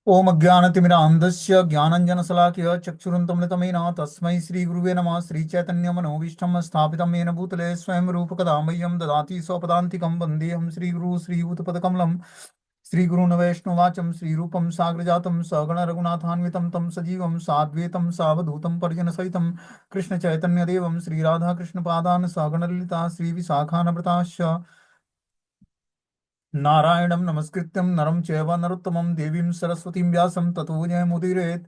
ओम अज्ञानतिमिरान्धस्य ज्ञानञ्जनशलाकया चक्षुरुन्मिलितमेन तस्मै श्रीगुरुवे नमः। श्रीचैतन्यमनोभीष्टं स्थापितं येन भूतले स्वयं रूपकदा मह्यं ददाति स्वपदान्तिकं वन्देऽहं श्रीगुरु श्रीयुतपदकमलं। श्रीगुरून् वैष्णवाचं श्रीरूपं साग्रजातं सगण रघुनाथान्वितं तं सजीवं साद्वैतं सावधूतं परिजनसहितं कृष्णचैतन्यदेवं श्रीराधाकृष्णपादान् सगणललिता श्रीविशाखान्विताश्च नारायणं नमस्कृत्यं नरं चैव नरोत्तमं देवीं सरस्वतीं व्यासं ततो जयमुदीरयेत्।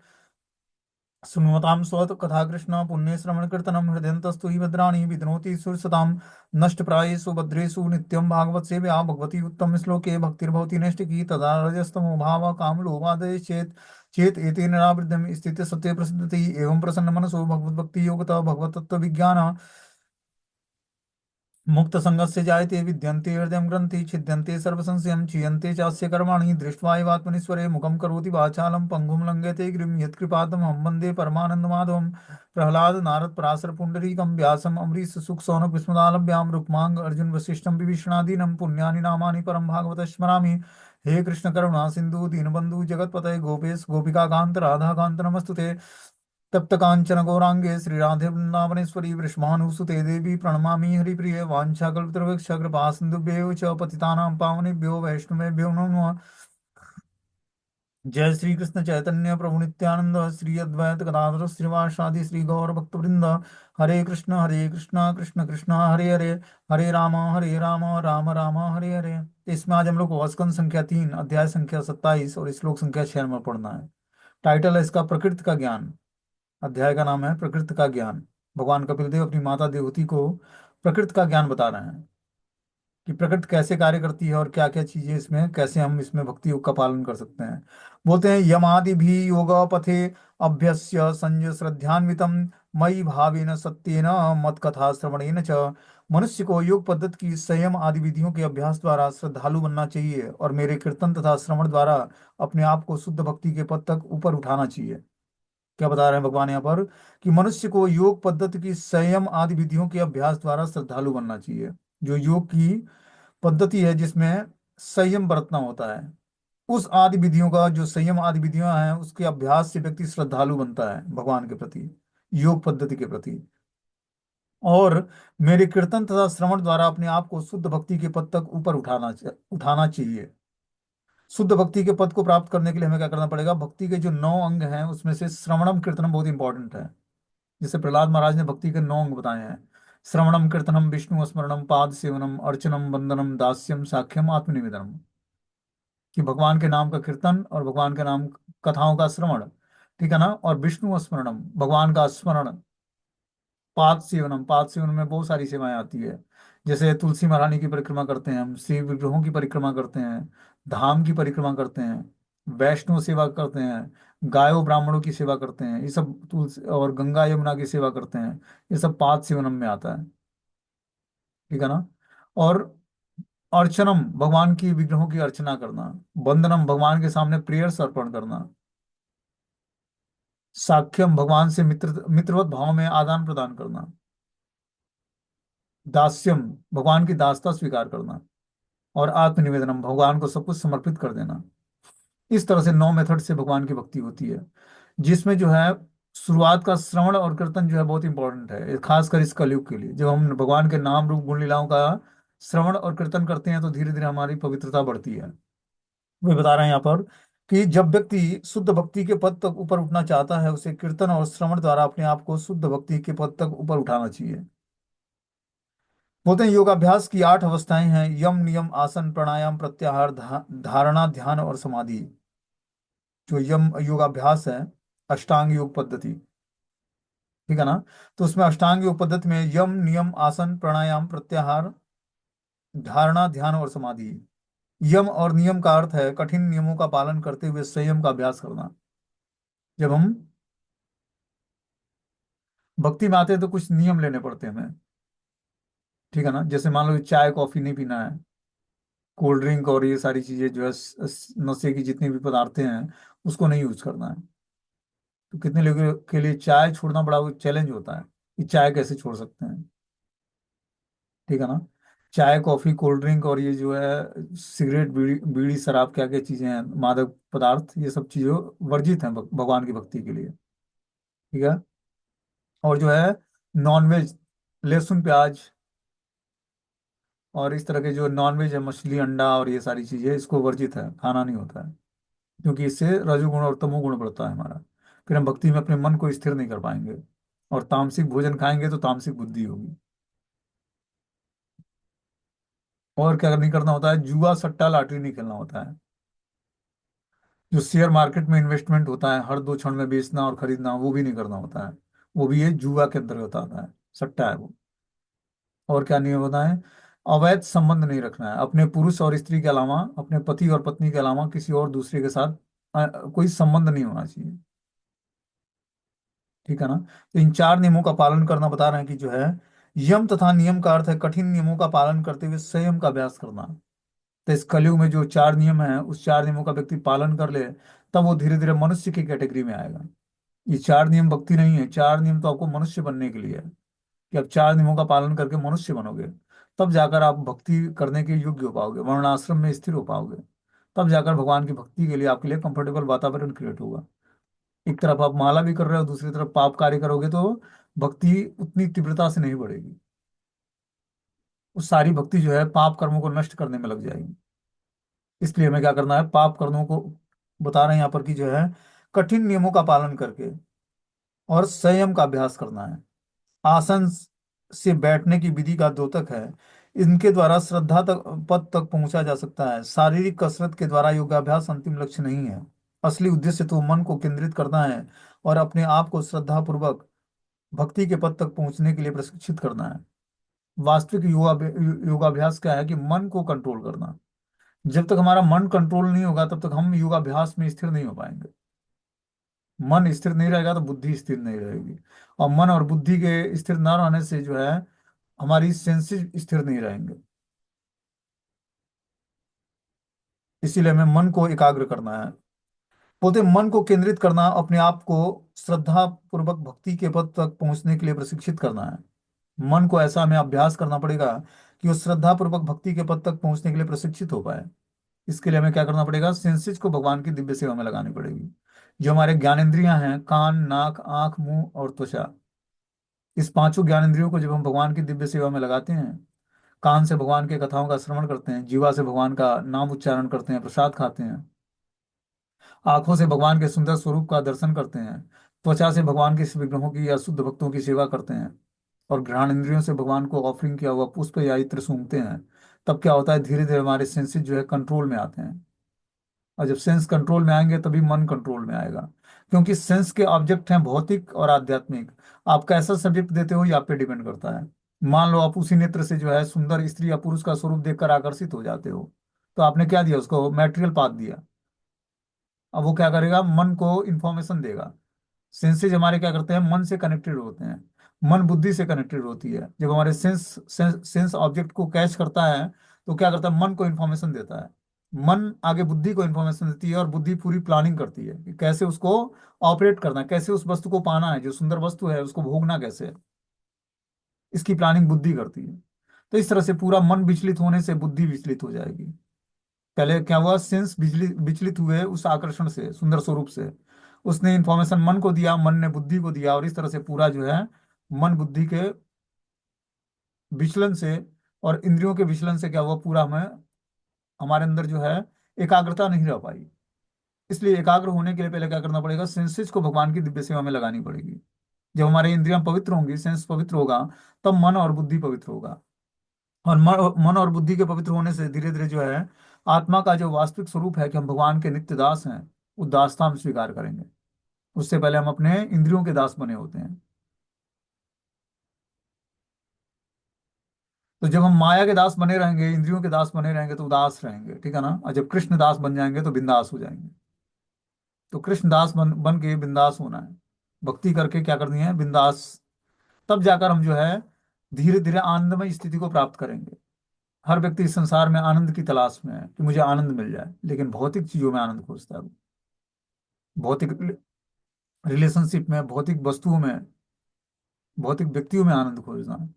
शृण्वतां स्वकथा कृष्ण पुण्ये श्रवणकीर्तनं हृदयन्तस्तु हि भद्राणि विद्नोति सुरसतां नष्टप्रायेषु भद्रेषु नित्यं भागवत सेव्या भगवती उत्तम श्लोके भक्तिर्भवति नैष्टिकी तदा रजस्तमो भाव कामलोभादेश्चेत् चेत एतेन निरावृद्धं स्थिते सत्ये प्रसिद्धति एवं प्रसन्न मनसो भगवद्भक्ति योगतः भगवत तत्व विज्ञान मुक्त संगस्य जायते विद्यन्ते हृदय ग्रंथि छिद्यन्ते सर्वसंशयं क्षीयन्ते चास्य कर्माणि दृष्ट्वा एवात्मनीश्वरे मुखं करोति वाचालं पंगुं लंघयते गिरिं यत्कृपातमहं वन्दे परमानन्दमाधवं। प्रह्लाद नारद पराशर पुण्डरीकं व्यासम् अम्बरीश सुख सौनक विस्मदालभ्यां रुक्मांग अर्जुन वसिष्ठं विभीषणादीनं पुण्यानि नामानि परं भागवत स्मरामि। हे कृष्ण करुणा सिंधु दीनबंधु जगतपते गोपेश गोपिका कांत राधा कांत नमस्तुते। तप्त कांचन गौरांगे श्री राधे वृंदावनेश्वरी वृषभानुसुते देवी प्रणमामि हरिप्रिय वाञ्छाकल्पतरुभ्यश्च कृपा सिन्धुभ्यो च पतितानां पावनेभ्यो वैष्णवेभ्यो नमो नमः। जय श्री कृष्ण चैतन्य प्रभु नित्यानंद श्री अद्वैत गदाधर श्रीवासादि श्री गौर भक्तवृंद। हरे कृष्ण कृष्ण कृष्ण हरे हरे, हरे राम राम राम हरे हरे। तो इसमें आज हम लोग को स्कंद संख्या 3 अध्याय संख्या 27 और श्लोक संख्या 6 में पढ़ना है। टाइटल है इसका प्रकृति का ज्ञान। अध्याय का नाम है प्रकृति का ज्ञान। भगवान कपिल देव अपनी माता देवहूति को प्रकृति का ज्ञान बता रहे हैं कि प्रकृति कैसे कार्य करती है और क्या क्या चीजें इसमें, कैसे हम इसमें भक्ति योग का पालन कर सकते हैं। बोलते हैं यमादि भी योग पथे अभ्यस्य संय श्रद्धान्वितम मयि भावेन सत्येन मत कथा श्रवणेन च। मनुष्य को योग पद्धति की संयम आदि विधियों के अभ्यास द्वारा श्रद्धालु बनना चाहिए और मेरे कीर्तन तथा श्रवण द्वारा अपने आप को शुद्ध भक्ति के पद तक ऊपर उठाना चाहिए। क्या बता रहे हैं भगवान यहाँ पर कि मनुष्य को योग पद्धति की संयम आदि विधियों के अभ्यास द्वारा श्रद्धालु बनना चाहिए। जो योग की पद्धति है जिसमें संयम बरतना होता है, उस आदि विधियों का जो संयम आदि विधियां हैं उसके अभ्यास से व्यक्ति श्रद्धालु बनता है भगवान के प्रति, योग पद्धति के प्रति। और मेरे कीर्तन तथा श्रवण द्वारा अपने आप को शुद्ध भक्ति के पद तक ऊपर उठाना चाहिए। शुद्ध भक्ति के पद को प्राप्त करने के लिए हमें क्या करना पड़ेगा? भक्ति के जो 9 अंग हैं उसमें से श्रवणम कीर्तनम बहुत इंपॉर्टेंट है। जैसे प्रहलाद महाराज ने भक्ति के 9 अंग बताए हैं। श्रवणम कीर्तनम विष्णु स्मरणम पाद सेवनम अर्चनम वंदनम दास्यम साख्यम आत्मनिवेदनम। कि भगवान के नाम का कीर्तन और भगवान के नाम कथाओं का श्रवण, ठीक है ना, और विष्णु स्मरणम भगवान का स्मरण, पाद सेवन में बहुत सारी सेवाएं आती है। जैसे तुलसी महारानी की परिक्रमा करते हैं हम, शिव विग्रहों की परिक्रमा करते हैं, धाम की परिक्रमा करते हैं, वैष्णव सेवा करते हैं, गायों ब्राह्मणों की सेवा करते हैं, ये सब तुलसी और गंगा यमुना की सेवा करते हैं। ये सब पाद सेवनम में आता है, ठीक है ना। और अर्चनम भगवान की विग्रहों की अर्चना करना, वंदनम भगवान के सामने प्रेयर्स अर्पण करना, साख्यम भगवान से मित्रवत भाव में आदान प्रदान करना, दास्यम भगवान की दासता स्वीकार करना, और आत्मनिवेदनम भगवान को सब कुछ समर्पित कर देना। इस तरह से 9 मेथड से भगवान की भक्ति होती है, जिसमें जो है शुरुआत का श्रवण और कीर्तन जो है बहुत इंपॉर्टेंट है, खासकर इस कलयुग के लिए। जब हम भगवान के नाम रूप गुण लीलाओं का श्रवण और कीर्तन करते हैं तो धीरे धीरे हमारी पवित्रता बढ़ती है। वे बता रहे हैं यहाँ पर कि जब व्यक्ति शुद्ध भक्ति के पद तक ऊपर उठना चाहता है उसे कीर्तन और श्रवण द्वारा अपने आप को शुद्ध भक्ति के पद तक ऊपर उठाना चाहिए। बोलते हैं योगाभ्यास की 8 अवस्थाएं हैं। यम नियम आसन प्राणायाम प्रत्याहार धारणा ध्यान और समाधि। जो यम योगाभ्यास है, अष्टांग योग पद्धति, ठीक है ना। तो उसमें अष्टांग योग पद्धति में यम नियम आसन प्राणायाम प्रत्याहार धारणा ध्यान और समाधि। यम और नियम का अर्थ है कठिन नियमों का पालन करते हुए संयम का अभ्यास करना। जब हम भक्ति में आते हैं तो कुछ नियम लेने पड़ते हैं हमें, ठीक है ना। जैसे मान लो कि चाय कॉफी नहीं पीना है, कोल्ड ड्रिंक और ये सारी चीजें जो है नशे की जितनी भी पदार्थ हैं उसको नहीं यूज करना है। तो कितने लोगों के लिए चाय छोड़ना बड़ा चैलेंज होता है कि चाय कैसे छोड़ सकते हैं, ठीक है ना। चाय कॉफी कोल्ड ड्रिंक और ये जो है सिगरेट बीड़ी बीड़ी शराब क्या क्या चीजें हैं मादक पदार्थ, ये सब चीजों वर्जित हैं भगवान की भक्ति के लिए। ठीक है। और जो है नॉनवेज, लहसुन प्याज और इस तरह के जो नॉनवेज है, मछली अंडा और ये सारी चीजें, इसको वर्जित है, खाना नहीं होता है। क्योंकि इससे रजोगुण और तमोगुण बढ़ता है हमारा। फिर हम भक्ति में अपने मन को स्थिर नहीं कर पाएंगे। और तामसिक भोजन खाएंगे तो तामसिक बुद्धि होगी। और क्या नहीं करना होता है, जुआ सट्टा लॉटरी नहीं खेलना होता है। जो शेयर मार्केट में इन्वेस्टमेंट होता है, हर 2 क्षण में बेचना और खरीदना, वो भी नहीं करना होता है। वो भी ये जुआ के अंतर्गत आता है, सट्टा है वो। और क्या नहीं होता है, अवैध संबंध नहीं रखना है अपने पुरुष और स्त्री के अलावा, अपने पति और पत्नी के अलावा किसी और दूसरे के साथ कोई संबंध नहीं होना चाहिए। ठीक है ना। तो इन 4 नियमों का पालन करना बता रहे हैं कि जो है, यम तथा नियम का अर्थ है कठिन नियमों का पालन करते हुए संयम का अभ्यास करना। तो इस कलयुग में जो 4 नियम है, उस 4 नियमों का व्यक्ति पालन कर ले, तब वो धीरे धीरे मनुष्य की कैटेगरी में आएगा। ये 4 नियम भक्ति नहीं है, 4 नियम तो आपको मनुष्य बनने के लिए है। कि आप 4 नियमों का पालन करके मनुष्य बनोगे, तब जाकर आप भक्ति करने के योग्य हो पाओगे, वर्णाश्रम में स्थिर हो पाओगे। तब जाकर भगवान की भक्ति के लिए आपके लिए कंफर्टेबल वातावरण क्रिएट होगा। एक तरफ आप माला भी कर रहे हो, दूसरी तरफ पाप कार्य करोगे तो भक्ति उतनी तीव्रता से नहीं बढ़ेगी। उस सारी भक्ति जो है पाप कर्मों को नष्ट करने में लग जाएगी। इसलिए हमें क्या करना है, पाप कर्मों को बता रहे हैं यहाँ पर कि जो है कठिन नियमों का पालन करके और संयम का अभ्यास करना है। आसन से बैठने की विधि का द्योतक है। इनके द्वारा श्रद्धा तक पद तक पहुंचा जा सकता है। शारीरिक कसरत के द्वारा योगाभ्यास अंतिम लक्ष्य नहीं है। असली उद्देश्य तो मन को केंद्रित करना है और अपने आप को श्रद्धा पूर्वक भक्ति के पद तक पहुंचने के लिए प्रशिक्षित करना है। वास्तविक योगाभ्यास क्या है कि मन को कंट्रोल करना। जब तक हमारा मन कंट्रोल नहीं होगा, तब तक हम योगाभ्यास में स्थिर नहीं हो पाएंगे। मन स्थिर नहीं रहेगा तो बुद्धि स्थिर नहीं रहेगी। और मन और बुद्धि के स्थिर न रहने से जो है हमारी सेंसेस स्थिर नहीं रहेंगे। इसीलिए हमें मन को एकाग्र करना है। पोते मन को केंद्रित करना, अपने आप को श्रद्धा पूर्वक भक्ति के पद तक पहुंचने के लिए प्रशिक्षित करना है। मन को ऐसा हमें अभ्यास करना पड़ेगा कि वो श्रद्धा पूर्वक भक्ति के पद तक पहुंचने के लिए प्रशिक्षित हो पाए। इसके लिए हमें क्या करना पड़ेगा, सेंसेस को भगवान की दिव्य सेवा में लगानी पड़ेगी। जो हमारे ज्ञानेंद्रियां हैं, कान नाक आंख मुंह और त्वचा, इस 5 ज्ञानेंद्रियों को जब हम भगवान की दिव्य सेवा में लगाते हैं, कान से भगवान के कथाओं का श्रवण करते हैं, जीवा से भगवान का नाम उच्चारण करते हैं, प्रसाद खाते हैं, आंखों से भगवान के सुंदर स्वरूप का दर्शन करते हैं, त्वचा से भगवान के विग्रहों की या शुद्ध भक्तों की सेवा करते हैं, और घ्राण इंद्रियों से भगवान को ऑफरिंग किया हुआ पुष्प या इत्र सूंघते हैं, तब क्या होता है, धीरे धीरे हमारे सेंसेस जो है कंट्रोल में आते हैं। और जब सेंस कंट्रोल में आएंगे तभी मन कंट्रोल में आएगा। क्योंकि सेंस के ऑब्जेक्ट हैं भौतिक और आध्यात्मिक। आप कैसा सब्जेक्ट देते हो ये आप पे डिपेंड करता है। मान लो आप उसी नेत्र से जो है सुंदर स्त्री या पुरुष का स्वरूप देखकर आकर्षित हो जाते हो, तो आपने क्या दिया उसको, मैटेरियल पाथ दिया। अब वो क्या करेगा, मन को इंफॉर्मेशन देगा। सेंसेज हमारे क्या करते हैं, मन से कनेक्टेड होते हैं। मन बुद्धि से कनेक्टेड होती है। जब हमारे सेंस सेंस ऑब्जेक्ट को कैच करता है, तो क्या करता है, मन को इन्फॉर्मेशन देता है। मन आगे बुद्धि को इन्फॉर्मेशन देती है और बुद्धि पूरी प्लानिंग करती है कि कैसे उसको ऑपरेट करना है, कैसे उस वस्तु को पाना है, जो सुंदर वस्तु है उसको भोगना कैसे है। इसकी प्लानिंग बुद्धि करती है। तो इस तरह से पूरा मन विचलित होने से बुद्धि विचलित हो जाएगी। पहले क्या हुआ, सेंस बिजली विचलित हुए उस आकर्षण से, सुंदर स्वरूप से। उसने इंफॉर्मेशन मन को दिया, मन ने बुद्धि को दिया, और इस तरह से पूरा जो है मन बुद्धि के विचलन से और इंद्रियों के विचलन से क्या हुआ, पूरा हमें हमारे अंदर जो है एकाग्रता नहीं रह पाई। इसलिए एकाग्र होने के लिए पहले क्या करना पड़ेगा, सेंसेस को भगवान की दिव्य सेवा में लगानी पड़ेगी। जब हमारी इंद्रियां पवित्र होंगी, सेंस पवित्र होगा, तब मन और बुद्धि पवित्र होगा। और मन और बुद्धि के पवित्र होने से धीरे धीरे जो है आत्मा का जो वास्तविक स्वरूप है कि हम भगवान के नित्य दास हैं, वो दासता हम स्वीकार करेंगे। उससे पहले हम अपने इंद्रियों के दास बने होते हैं। तो जब हम माया के दास बने रहेंगे, इंद्रियों के दास बने रहेंगे, तो उदास रहेंगे। ठीक है ना। और जब कृष्ण दास बन जाएंगे तो बिंदास हो जाएंगे। तो कृष्ण दास बन के बिंदास होना है। भक्ति करके क्या करनी है, बिंदास। तब जाकर हम जो है धीरे धीरे आनंदमय स्थिति को प्राप्त करेंगे। हर व्यक्ति इस संसार में आनंद की तलाश में है कि मुझे आनंद मिल जाए, लेकिन भौतिक चीजों में आनंद खोजता है वो। भौतिक रिलेशनशिप में, भौतिक वस्तुओं में, भौतिक व्यक्तियों में आनंद खोजना है।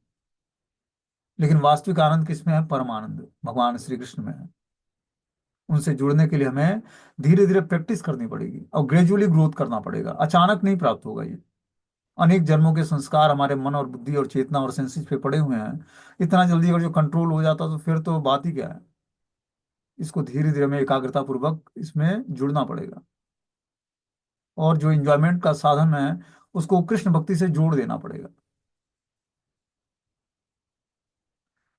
लेकिन वास्तविक आनंद किसमें है? परमानंद भगवान श्री कृष्ण में है। उनसे जुड़ने के लिए हमें धीरे धीरे प्रैक्टिस करनी पड़ेगी और ग्रेजुअली ग्रोथ करना पड़ेगा, अचानक नहीं प्राप्त होगा ये। अनेक जन्मों के संस्कार हमारे मन और बुद्धि और चेतना और सेंसेस पे पड़े हुए हैं। इतना जल्दी अगर जो कंट्रोल हो जाता तो फिर तो बात ही क्या है। इसको धीरे धीरे हमें एकाग्रता पूर्वक इसमें जुड़ना पड़ेगा। और जो इंजॉयमेंट का साधन है उसको कृष्ण भक्ति से जोड़ देना पड़ेगा।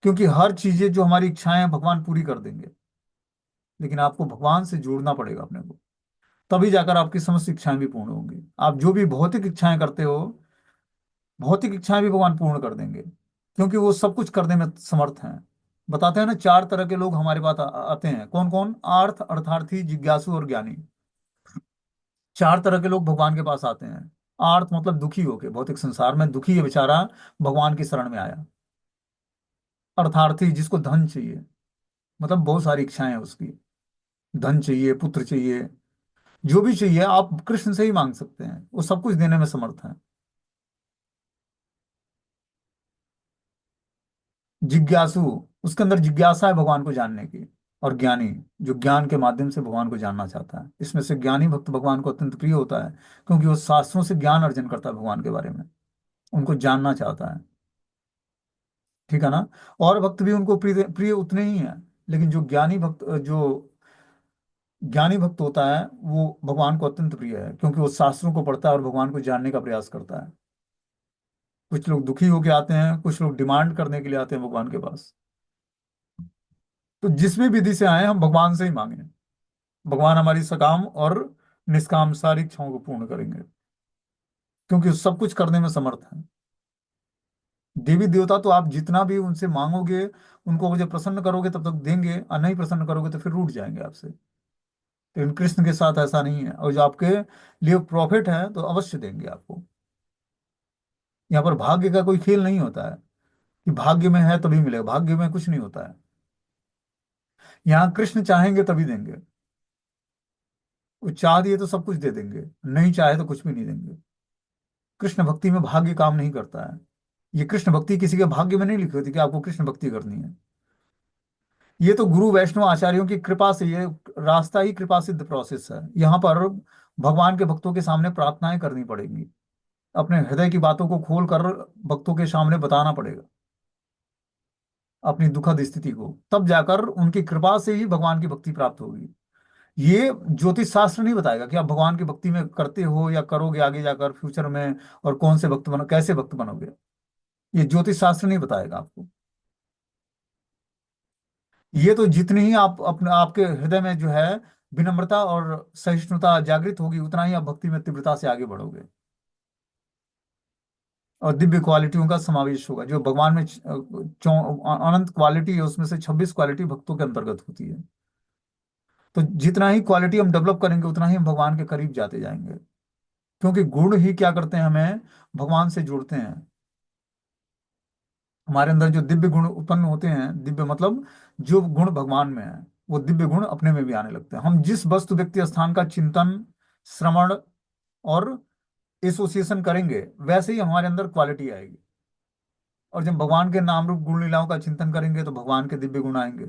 क्योंकि हर चीजें जो हमारी इच्छाएं हैं, भगवान पूरी कर देंगे। लेकिन आपको भगवान से जोड़ना पड़ेगा अपने को। तभी जाकर आपकी समस्त इच्छाएं भी पूर्ण होंगी। आप जो भी भौतिक इच्छाएं करते हो, भौतिक इच्छाएं भी भगवान पूर्ण कर देंगे, क्योंकि वो सब कुछ करने में समर्थ हैं। बताते हैं ना, चार तरह के लोग हमारे पास आते हैं। कौन कौन? आर्थ, अर्थार्थी, जिज्ञासु और ज्ञानी। चार तरह के लोग भगवान के पास आते हैं। आर्थ मतलब दुखी होके, भौतिक संसार में दुखी है बेचारा, भगवान की शरण में आया। अर्थार्थी जिसको धन चाहिए, मतलब बहुत सारी इच्छाएं हैं उसकी, धन चाहिए, पुत्र चाहिए, जो भी चाहिए आप कृष्ण से ही मांग सकते हैं, वो सब कुछ देने में समर्थ है। जिज्ञासु, उसके अंदर जिज्ञासा है भगवान को जानने की। और ज्ञानी, जो ज्ञान के माध्यम से भगवान को जानना चाहता है। इसमें से ज्ञानी भक्त भगवान को अत्यंत प्रिय होता है, क्योंकि वो शास्त्रों से ज्ञान अर्जन करता है भगवान के बारे में, उनको जानना चाहता है। ठीक है ना? और भक्त भी उनको प्रिय प्रिय उतने ही हैं। लेकिन जो ज्ञानी भक्त होता है वो भगवान को अत्यंत प्रिय है, क्योंकि वो शास्त्रों को पढ़ता है और भगवान को जानने का प्रयास करता है। कुछ लोग दुखी होके आते हैं, कुछ लोग डिमांड करने के लिए आते हैं भगवान के पास। तो जिस भी विधि से आए हम भगवान से ही मांगे। भगवान हमारी सकाम और निष्काम सारी इच्छाओं को पूर्ण करेंगे, क्योंकि वो सब कुछ करने में समर्थ है। देवी देवता तो आप जितना भी उनसे मांगोगे, उनको मुझे प्रसन्न करोगे तब तक देंगे, और नहीं प्रसन्न करोगे तो फिर रूठ जाएंगे आपसे। लेकिन कृष्ण के साथ ऐसा नहीं है, और जो आपके लिए प्रॉफिट है तो अवश्य देंगे आपको। यहाँ पर भाग्य का कोई खेल नहीं होता है कि भाग्य में है तभी मिलेगा, भाग्य में कुछ नहीं होता है। यहाँ कृष्ण चाहेंगे तभी देंगे। वो चाह दिए तो सब कुछ दे देंगे, नहीं चाहे तो कुछ भी नहीं देंगे। कृष्ण भक्ति में भाग्य काम नहीं करता है। ये कृष्ण भक्ति किसी के भाग्य में नहीं लिखी होती कि आपको कृष्ण भक्ति करनी है। ये तो गुरु वैष्णव आचार्यों की कृपा से, ये रास्ता ही कृपा सिद्ध प्रोसेस है। यहाँ पर भगवान के भक्तों के सामने प्रार्थनाएं करनी पड़ेगी, अपने हृदय की बातों को खोल कर भक्तों के सामने बताना पड़ेगा, अपनी दुखद स्थिति को। तब जाकर उनकी कृपा से ही भगवान की भक्ति प्राप्त होगी। ये ज्योतिष शास्त्र नहीं बताएगा कि आप भगवान की भक्ति में करते हो या करोगे आगे जाकर फ्यूचर में, और कौन से भक्त बनो, कैसे भक्त बनोगे। ये ज्योतिष शास्त्र नहीं बताएगा आपको। ये तो जितनी ही आप अपने आपके हृदय में जो है विनम्रता और सहिष्णुता जागृत होगी, उतना ही आप भक्ति में तीव्रता से आगे बढ़ोगे। और दिव्य क्वालिटियों का समावेश होगा। जो भगवान में अनंत क्वालिटी है, उसमें से 26 क्वालिटी भक्तों के अंतर्गत होती है। तो जितना ही क्वालिटी हम डेवलप करेंगे, उतना ही हम भगवान के करीब जाते जाएंगे। क्योंकि गुण ही क्या करते हैं, हमें भगवान से जोड़ते हैं। हमारे अंदर जो दिव्य गुण उत्पन्न होते हैं, दिव्य मतलब जो गुण भगवान में है, वो दिव्य गुण अपने में भी आने लगते हैं। हम जिस वस्तु व्यक्ति स्थान का चिंतन, श्रवण और एसोसिएशन करेंगे, वैसे ही हमारे अंदर क्वालिटी आएगी। और जब भगवान के नाम रूप गुण लीलाओं का चिंतन करेंगे तो भगवान के दिव्य गुण आएंगे।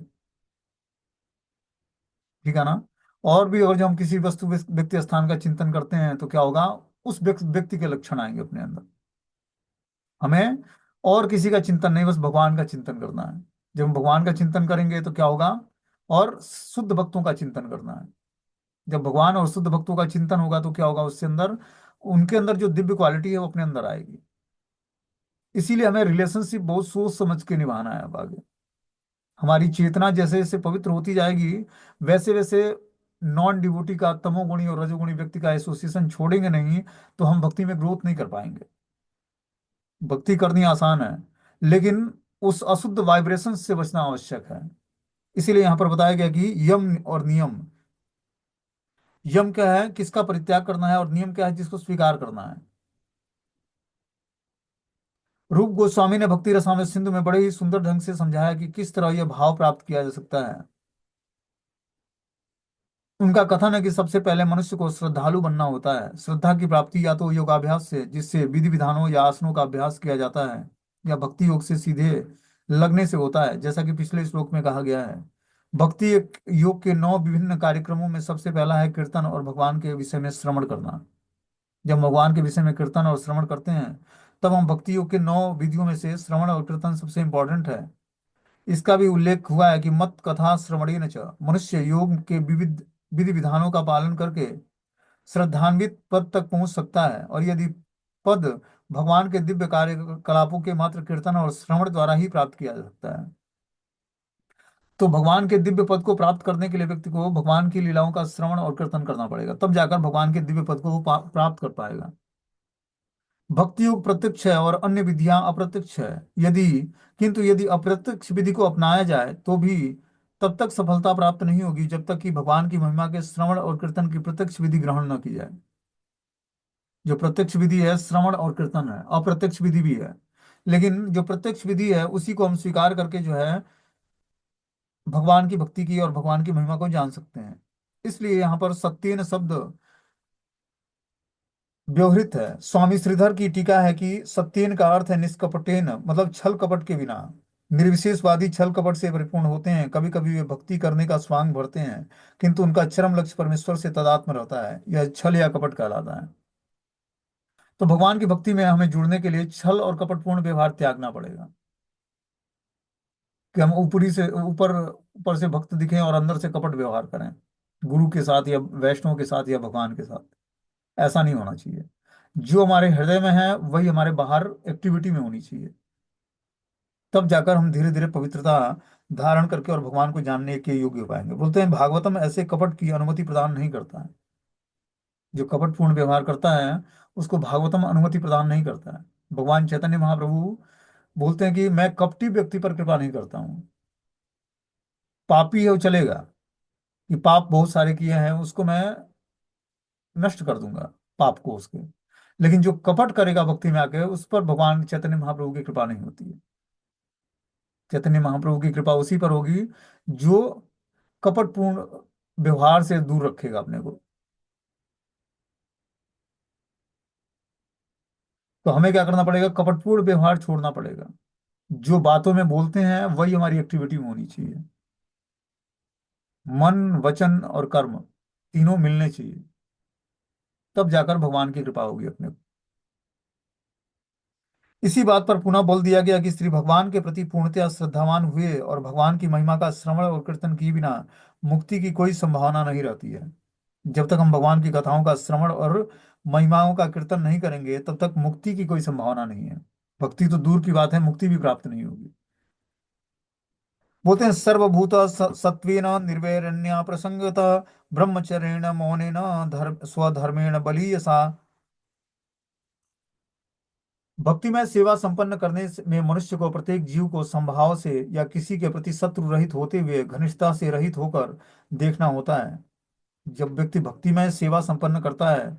ठीक है ना? और भी अगर जो हम किसी वस्तु व्यक्ति स्थान का चिंतन करते हैं तो क्या होगा, उस व्यक्ति के लक्षण आएंगे अपने अंदर। हमें और किसी का चिंतन नहीं, बस भगवान का चिंतन करना है। जब हम भगवान का चिंतन करेंगे तो क्या होगा, और शुद्ध भक्तों का चिंतन करना है। जब भगवान और शुद्ध भक्तों का चिंतन होगा तो क्या होगा, उससे अंदर, उनके अंदर जो दिव्य क्वालिटी है वो अपने अंदर आएगी। इसीलिए हमें रिलेशनशिप बहुत सोच समझ के निभाना है। अब आगे हमारी चेतना जैसे जैसे पवित्र होती जाएगी, वैसे वैसे नॉन डिवोटी का, तमोगुणी और रजोगुणी व्यक्ति का एसोसिएशन छोड़ेंगे नहीं, तो हम भक्ति में ग्रोथ नहीं कर पाएंगे। भक्ति करनी आसान है, लेकिन उस अशुद्ध वाइब्रेशन से बचना आवश्यक है। इसीलिए यहाँ पर बताया गया कि यम और नियम। यम क्या है, किसका परित्याग करना है, और नियम क्या है, जिसको स्वीकार करना है। रूप गोस्वामी ने भक्ति रसामृत सिंधु में बड़े ही सुंदर ढंग से समझाया कि किस तरह यह भाव प्राप्त किया जा सकता है। उनका कथन है कि सबसे पहले मनुष्य को श्रद्धालु बनना होता है। श्रद्धा की प्राप्ति या तो योगाभ्यास से, जिससे विधि विधानों या आसनों का अभ्यास किया जाता है, या भक्ति योग से सीधे लगने से होता है, जैसा कि पिछले श्लोक में कहा गया है। भक्ति योग के 9 विभिन्न कार्यक्रमों में सबसे पहला है कीर्तन और भगवान के विषय में श्रवण करना। जब भगवान के विषय में कीर्तन और श्रवण करते हैं, तब हम भक्ति योग के 9 विधियों में से श्रवण और कीर्तन सबसे इंपॉर्टेंट है। इसका भी उल्लेख हुआ है कि मत कथा श्रवणेन च मनुष्य योग के विविध विधि विधानों का पालन करके श्रद्धान्वित पद तक पहुंच सकता है, और यदि पद भगवान के दिव्य कार्यकलापों के मात्र कीर्तन और श्रवण द्वारा ही प्राप्त किया जा सकता है। तो भगवान के दिव्य पद को प्राप्त करने के लिए व्यक्ति को भगवान की लीलाओं का श्रवण और कीर्तन करना पड़ेगा, तब जाकर भगवान के दिव्य पद को वो प्राप्त कर पाएगा। भक्ति योग प्रत्यक्ष है और अन्य विधियां अप्रत्यक्ष है। यदि किंतु यदि अप्रत्यक्ष विधि को अपनाया जाए तो भी तब तक सफलता प्राप्त नहीं होगी, जब तक कि भगवान की महिमा के श्रवण और कीर्तन की प्रत्यक्ष विधि ग्रहण न की जाए। जो प्रत्यक्ष विधि है श्रवण और कीर्तन है, अप्रत्यक्ष विधि भी है, लेकिन जो प्रत्यक्ष विधि है उसी को हम स्वीकार करके जो है भगवान की भक्ति की और भगवान की महिमा को जान सकते हैं। इसलिए यहाँ पर सत्येन शब्द व्यवहृत है। स्वामी श्रीधर की टीका है कि सत्येन का अर्थ है निष्कपटेन, मतलब छल कपट के बिना। निर्विशेषवादी छल कपट से परिपूर्ण होते हैं, कभी कभी वे भक्ति करने का स्वांग भरते हैं, किंतु उनका चरम लक्ष्य परमेश्वर से तादात्म्य रहता है। यह छल या कपट कहलाता है। तो भगवान की भक्ति में हमें जुड़ने के लिए छल और कपटपूर्ण व्यवहार त्यागना पड़ेगा, कि हम ऊपरी से ऊपर ऊपर से भक्त दिखें और अंदर से कपट व्यवहार करें, गुरु के साथ या वैष्णव के साथ या भगवान के साथ। ऐसा नहीं होना चाहिए। जो हमारे हृदय में है वही हमारे बाहर एक्टिविटी में होनी चाहिए। तब जाकर हम धीरे धीरे पवित्रता धारण करके और भगवान को जानने के योग्य हो पाएंगे। बोलते हैं भागवतम ऐसे कपट की अनुमति प्रदान नहीं करता है। जो कपटपूर्ण व्यवहार करता है उसको भागवतम अनुमति प्रदान नहीं करता है। भगवान चैतन्य महाप्रभु बोलते हैं कि मैं कपटी व्यक्ति पर कृपा नहीं करता हूँ। पापी है वो चलेगा, कि पाप बहुत सारे किए हैं उसको मैं नष्ट कर दूंगा, पाप को उसके। लेकिन जो कपट करेगा भक्ति में आके, उस पर भगवान चैतन्य महाप्रभु की कृपा नहीं होती है। चैतन्य महाप्रभु की कृपा उसी पर होगी जो कपटपूर्ण व्यवहार से दूर रखेगा अपने को। तो हमें क्या करना पड़ेगा? कपटपूर्ण व्यवहार छोड़ना पड़ेगा। जो बातों में बोलते हैं वही हमारी एक्टिविटी में होनी चाहिए। मन, वचन और कर्म तीनों मिलने चाहिए, तब जाकर भगवान की कृपा होगी अपने को। इसी बात पर पुनः बल दिया गया कि श्री भगवान के प्रति पूर्णतया श्रद्धावान हुए और भगवान की महिमा का श्रवण और कीर्तन किए बिना मुक्ति की कोई संभावना नहीं रहती है। जब तक हम भगवान की कथाओं का श्रवण और महिमाओं का कीर्तन नहीं करेंगे, तब तक मुक्ति की कोई संभावना नहीं है। भक्ति तो दूर की बात है, मुक्ति भी प्राप्त नहीं होगी। बोलते हैं सर्वभूत सत्वेन निर्वैरण्य प्रसंगत ब्रह्मचर्येण मौनेन धर्म स्वधर्मेण बलीयसा। भक्तिमय सेवा संपन्न करने में मनुष्य को प्रत्येक जीव को समभाव से या किसी के प्रति शत्रु रहित होते हुए घनिष्ठता से रहित होकर देखना होता है। जब व्यक्ति भक्तिमय सेवा संपन्न करता है,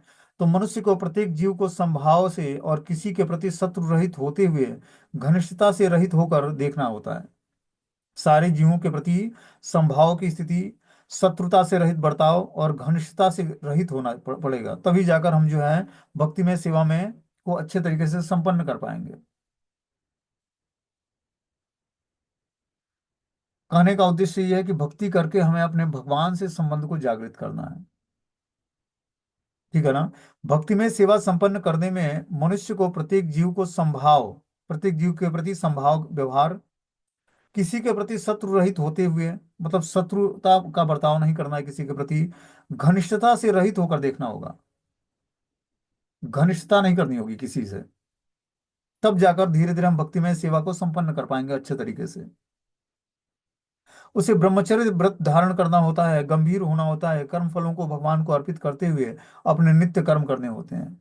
तो मनुष्य को प्रत्येक जीव को समभाव से और किसी के प्रति शत्रु रहित होते हुए घनिष्ठता से रहित होकर देखना होता है। सारे जीवों के प्रति समभाव की स्थिति, शत्रुता से रहित बर्ताव और घनिष्ठता से रहित होना पड़ेगा, तभी जाकर हम जो है भक्तिमय सेवा में को अच्छे तरीके से संपन्न कर पाएंगे। कहने का उद्देश्य यह है कि भक्ति करके हमें अपने भगवान से संबंध को जागृत करना है। ठीक है ना? भक्ति में सेवा संपन्न करने में मनुष्य को प्रत्येक जीव को संभाव, प्रत्येक जीव के प्रति संभाव व्यवहार, किसी के प्रति शत्रु रहित होते हुए, मतलब शत्रुता का बर्ताव नहीं करना है किसी के प्रति, घनिष्ठता से रहित होकर देखना होगा। घनिष्ठता नहीं करनी होगी किसी से, तब जाकर धीरे धीरे हम भक्तिमय सेवा को संपन्न कर पाएंगे अच्छे तरीके से। उसे ब्रह्मचर्य व्रत धारण करना होता है, गंभीर होना होता है, कर्म फलों को भगवान को अर्पित करते हुए अपने नित्य कर्म करने होते हैं।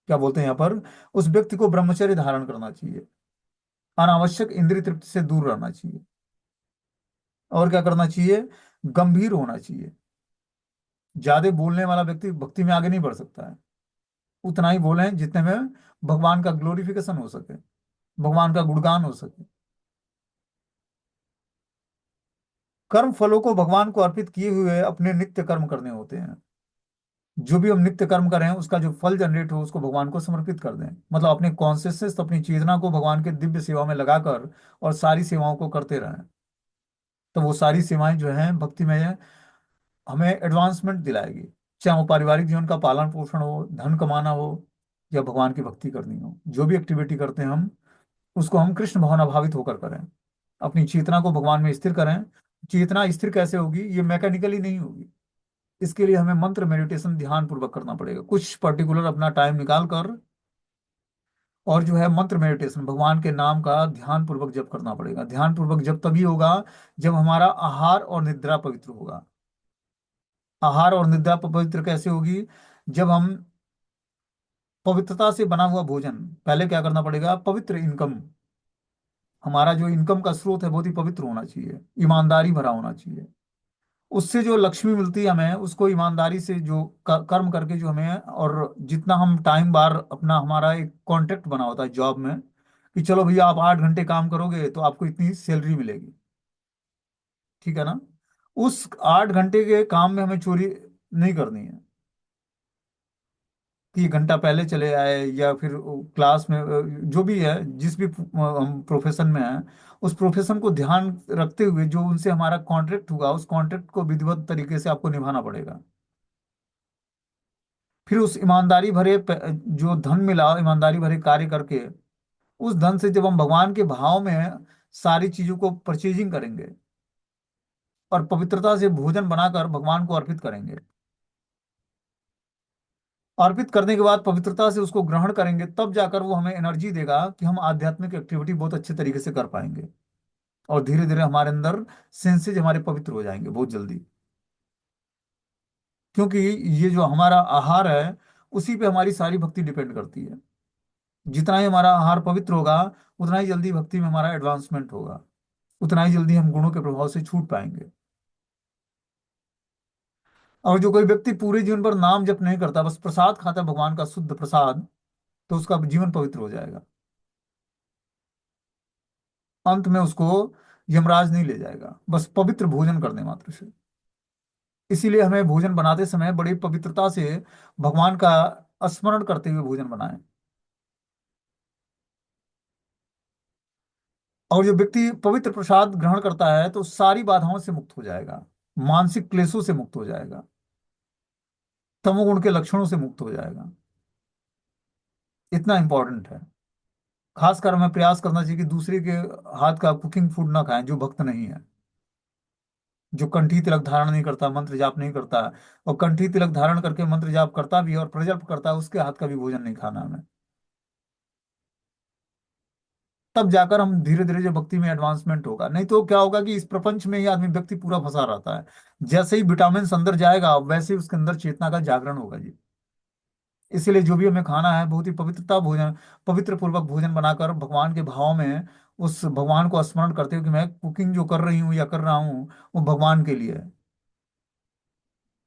क्या बोलते हैं यहाँ पर? उस व्यक्ति को ब्रह्मचर्य धारण करना चाहिए, अनावश्यक इंद्रिय तृप्ति से दूर रहना चाहिए, और क्या करना चाहिए? गंभीर होना चाहिए। ज्यादा बोलने वाला व्यक्ति भक्ति में आगे नहीं बढ़ सकता है। उतना ही बोले जितने में भगवान का ग्लोरिफिकेशन हो सके, भगवान का गुणगान हो सके। कर्म फलों को भगवान को अर्पित किए हुए अपने नित्य कर्म करने होते हैं। जो भी हम नित्य कर्म करें उसका जो फल जनरेट हो उसको भगवान को समर्पित कर दें, मतलब अपने कॉन्शियसनेस, अपनी चेतना को भगवान के दिव्य सेवा में लगाकर और सारी सेवाओं को करते रहें। तो वो सारी सेवाएं जो हैं भक्ति में हमें एडवांसमेंट दिलाएगी। चाहे वो पारिवारिक जीवन का पालन पोषण हो, धन कमाना हो, या भगवान की भक्ति करनी हो, जो भी एक्टिविटी करते हैं हम उसको हम कृष्ण भावना भावित होकर करें। अपनी चेतना को भगवान में स्थिर करें। चेतना स्थिर कैसे होगी? ये मैकेनिकली नहीं होगी। इसके लिए हमें मंत्र मेडिटेशन ध्यान पूर्वक करना पड़ेगा, कुछ पर्टिकुलर अपना टाइम निकाल कर, और जो है मंत्र मेडिटेशन भगवान के नाम का ध्यान पूर्वक जप करना पड़ेगा। ध्यान पूर्वक जप तभी होगा जब हमारा आहार और निद्रा पवित्र होगा। आहार और निद्रा पवित्र कैसे होगी? जब हम पवित्रता से बना हुआ भोजन, पहले क्या करना पड़ेगा? पवित्र इनकम, हमारा जो इनकम का स्रोत है बहुत ही पवित्र होना चाहिए, ईमानदारी भरा होना चाहिए। उससे जो लक्ष्मी मिलती है हमें, उसको ईमानदारी से जो कर्म करके जो हमें, और जितना हम टाइम बार अपना, हमारा एक कॉन्ट्रैक्ट बना होता है जॉब में कि चलो भैया आप 8 घंटे काम करोगे तो आपको इतनी सैलरी मिलेगी, ठीक है ना? उस 8 घंटे के काम में हमें चोरी नहीं करनी है कि 1 घंटा पहले चले आए, या फिर क्लास में जो भी है, जिस भी हम प्रोफेशन में हैं, उस प्रोफेशन को ध्यान रखते हुए जो उनसे हमारा कॉन्ट्रैक्ट होगा उस कॉन्ट्रैक्ट को विधिवत तरीके से आपको निभाना पड़ेगा। फिर उस ईमानदारी भरे जो धन मिला ईमानदारी भरे कार्य करके, उस धन से जब हम भगवान के भाव में सारी चीजों को परचेजिंग करेंगे और पवित्रता से भोजन बनाकर भगवान को अर्पित करेंगे, अर्पित करने के बाद पवित्रता से उसको ग्रहण करेंगे, तब जाकर वो हमें एनर्जी देगा कि हम आध्यात्मिक एक्टिविटी बहुत अच्छे तरीके से कर पाएंगे। और धीरे धीरे हमारे अंदर सेंसेज हमारे पवित्र हो जाएंगे बहुत जल्दी। क्योंकि ये जो हमारा आहार है उसी पे हमारी सारी भक्ति डिपेंड करती है। जितना ही हमारा आहार पवित्र होगा उतना ही जल्दी भक्ति में हमारा एडवांसमेंट होगा, उतना ही जल्दी हम गुणों के प्रभाव से छूट पाएंगे। और जो कोई व्यक्ति पूरे जीवन भर नाम जप नहीं करता, बस प्रसाद खाता है भगवान का शुद्ध प्रसाद, तो उसका जीवन पवित्र हो जाएगा। अंत में उसको यमराज नहीं ले जाएगा, बस पवित्र भोजन करने मात्र से। इसीलिए हमें भोजन बनाते समय बड़ी पवित्रता से भगवान का स्मरण करते हुए भोजन बनाएं। और जो व्यक्ति पवित्र प्रसाद ग्रहण करता है तो सारी बाधाओं से मुक्त हो जाएगा, मानसिक क्लेशों से मुक्त हो जाएगा, तमोगुण के लक्षणों से मुक्त हो जाएगा। इतना इंपॉर्टेंट है। खासकर हमें प्रयास करना चाहिए कि दूसरे के हाथ का कुकिंग फूड ना खाएं जो भक्त नहीं है, जो कंठी तिलक धारण नहीं करता, मंत्र जाप नहीं करता, और कंठी तिलक धारण करके मंत्र जाप करता भी है और प्रजल्प करता है, उसके हाथ का भी भोजन नहीं खाना हमें। तब जाकर हम धीरे धीरे जो भक्ति में एडवांसमेंट होगा। नहीं तो क्या होगा कि इस प्रपंच में ही आदमी व्यक्ति पूरा फंसा रहता है। जैसे ही विटामिन अंदर जाएगा वैसे ही उसके अंदर चेतना का जागरण होगा जी। इसीलिए जो भी हमें खाना है बहुत ही पवित्रता भोजन, पवित्र पूर्वक भोजन बनाकर भगवान के भाव में उस भगवान को स्मरण करते हुए कि मैं कुकिंग जो कर रही हूँ या कर रहा हूँ वो भगवान के लिए है।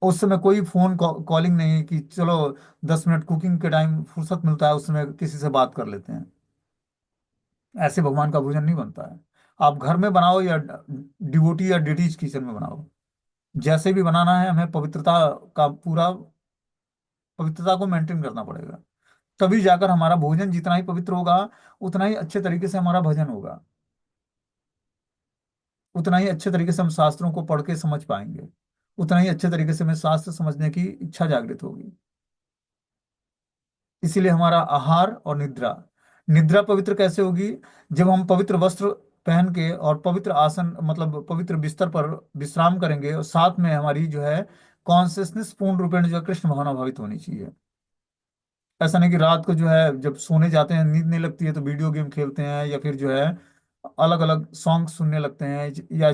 उस समय कोई फोन कॉलिंग नहीं है कि चलो 10 मिनट कुकिंग के टाइम फुर्सत मिलता है उस समय किसी से बात कर लेते हैं। ऐसे भगवान का भोजन नहीं बनता है। आप घर में बनाओ या डिवोटी या डिटीज किचन में बनाओ, जैसे भी बनाना है हमें पवित्रता का पूरा, पवित्रता को मेंटेन करना पड़ेगा। तभी जाकर हमारा भोजन जितना ही पवित्र होगा उतना ही अच्छे तरीके से हमारा भजन होगा, उतना ही अच्छे तरीके से हम शास्त्रों को पढ़ के समझ पाएंगे, उतना ही अच्छे तरीके से हमें शास्त्र समझने की इच्छा जागृत होगी। इसीलिए हमारा आहार और निद्रा, निद्रा पवित्र कैसे होगी? जब हम पवित्र वस्त्र पहन के और पवित्र आसन मतलब पवित्र बिस्तर पर विश्राम करेंगे, और साथ में हमारी जो है कॉन्सियसनेस पूर्ण रूपेण जो है कृष्ण भावना भावित होनी चाहिए। ऐसा नहीं कि रात को जो है जब सोने जाते हैं नींद नहीं लगती है तो वीडियो गेम खेलते हैं, या फिर जो है अलग अलग सॉन्ग सुनने लगते हैं, या